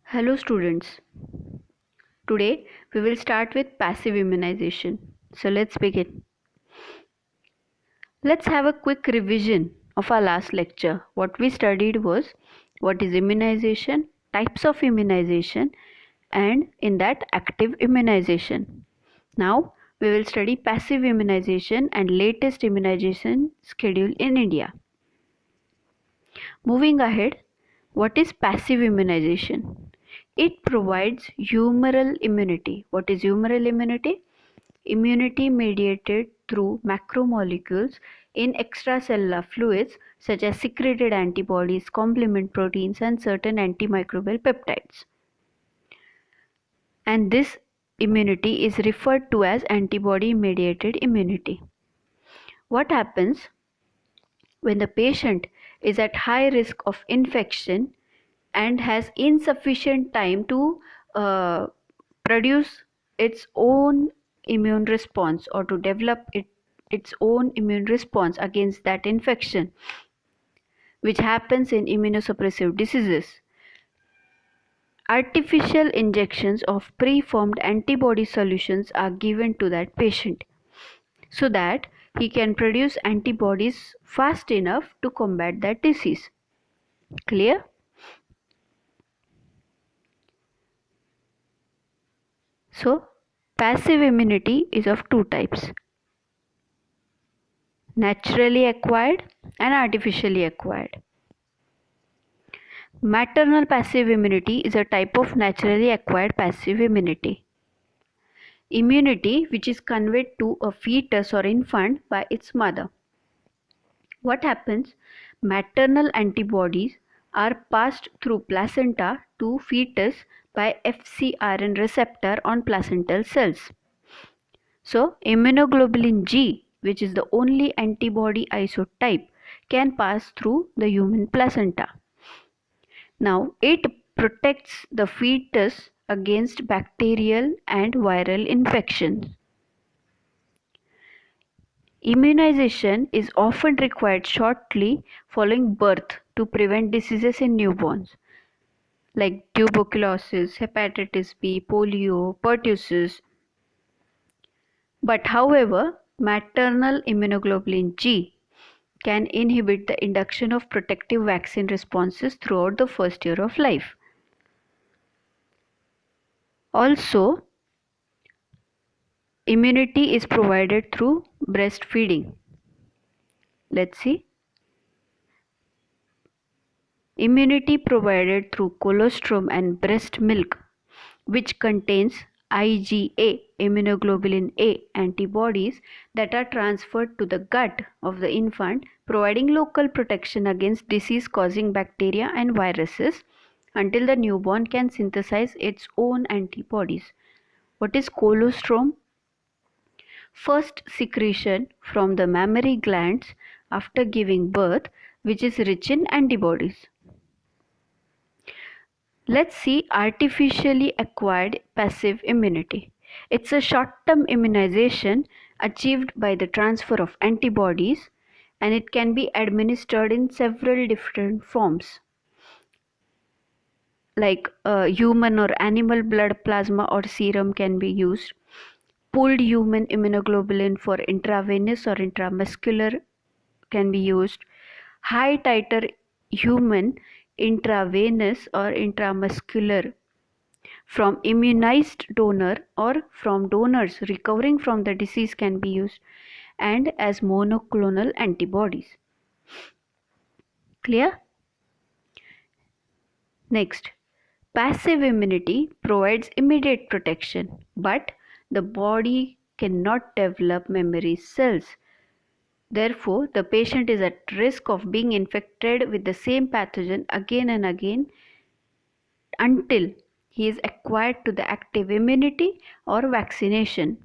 Hello students. Today we will start with passive immunization. So let's begin. Let's have a quick revision of our last lecture. What we studied was what is immunization, types of immunization, and in that active immunization. Now we will study passive immunization and latest immunization schedule in India. Moving ahead, what is passive immunization? It provides humoral immunity. What is humoral immunity? Immunity mediated through macromolecules in extracellular fluids such as secreted antibodies, complement proteins, and certain antimicrobial peptides. And this immunity is referred to as antibody mediated immunity. What happens when the patient is at high risk of infection and has insufficient time to produce its own immune response or to develop its own immune response against that infection, which happens in immunosuppressive diseases. Artificial injections of preformed antibody solutions are given to that patient so that he can produce antibodies fast enough to combat that disease. Clear? So, passive immunity is of two types: naturally acquired and artificially acquired. Maternal passive immunity is a type of naturally acquired passive immunity. Immunity which is conveyed to a fetus or infant by its mother. What happens? Maternal antibodies are passed through placenta to fetus by FcRn receptor on placental cells. So, immunoglobulin G, which is the only antibody isotype, can pass through the human placenta. Now, it protects the fetus against bacterial and viral infections. Immunization is often required shortly following birth to prevent diseases in newborns like tuberculosis, hepatitis B, polio, pertussis. But however, maternal immunoglobulin G can inhibit the induction of protective vaccine responses throughout the first year of life. Also, immunity is provided through breastfeeding. Let's see. Immunity provided through colostrum and breast milk, which contains IgA, immunoglobulin A antibodies that are transferred to the gut of the infant, providing local protection against disease-causing bacteria and viruses until the newborn can synthesize its own antibodies. What is colostrum? First secretion from the mammary glands after giving birth, which is rich in antibodies. Let's see artificially acquired passive immunity. It's a short-term immunization achieved by the transfer of antibodies, and it can be administered in several different forms like human or animal blood plasma or serum can be used. Pooled human immunoglobulin for intravenous or intramuscular can be used. High titer human intravenous or intramuscular from immunized donor or from donors recovering from the disease can be used, and as monoclonal antibodies. Clear? Next, passive immunity provides immediate protection, but the body cannot develop memory cells. Therefore, the patient is at risk of being infected with the same pathogen again and again until he is acquired to the active immunity or vaccination.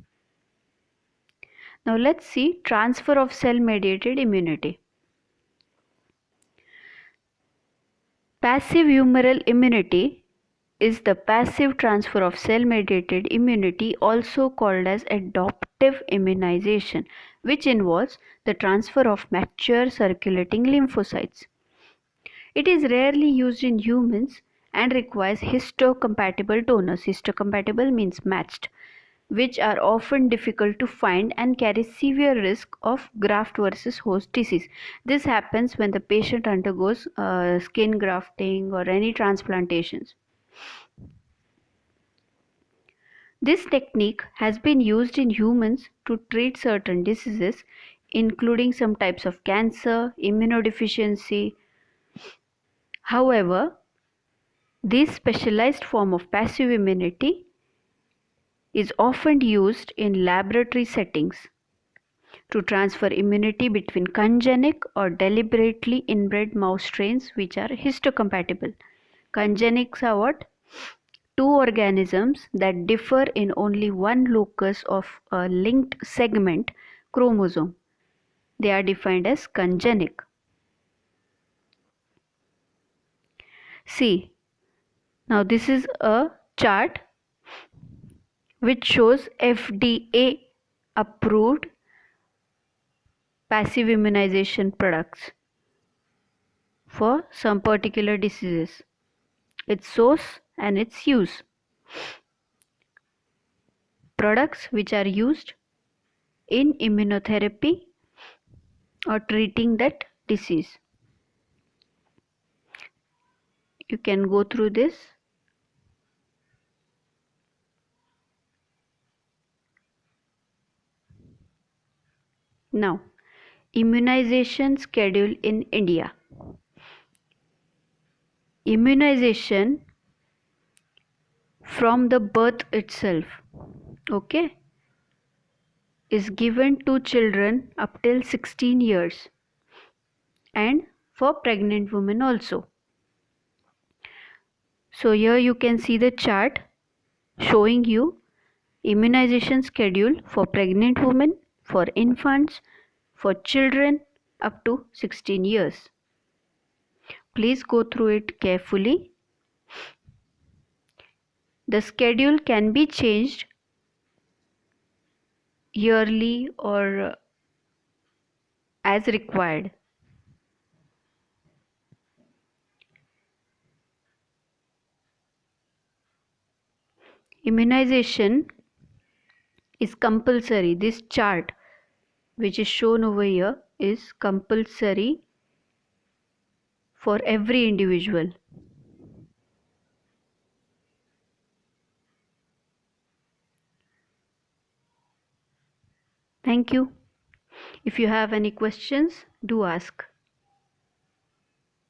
Now let's see transfer of cell-mediated immunity. Passive humoral immunity is the passive transfer of cell-mediated immunity, also called as adoptive immunization, which involves the transfer of mature circulating lymphocytes. It is rarely used in humans and requires histocompatible donors. Histocompatible means matched, which are often difficult to find and carry severe risk of graft versus host disease. This happens when the patient undergoes skin grafting or any transplantations. This technique has been used in humans to treat certain diseases, including some types of cancer, immunodeficiency. However, this specialized form of passive immunity is often used in laboratory settings to transfer immunity between congenic or deliberately inbred mouse strains which are histocompatible. Congenics are what? Two organisms that differ in only one locus of a linked segment chromosome. They are defined as congenic. See, now this is a chart which shows FDA approved passive immunization products for some particular diseases, its source and its use. Products which are used in immunotherapy or treating that disease. You can go through this. Now, immunization schedule in India. Immunization from the birth itself, okay, is given to children up till 16 years and for pregnant women also. So here you can see the chart showing you immunization schedule for pregnant women, for infants, for children up to 16 years. Please go through it carefully. The schedule can be changed yearly or as required. Immunization is compulsory. This chart which is shown over here is compulsory for every individual. Thank you. If you have any questions, do ask.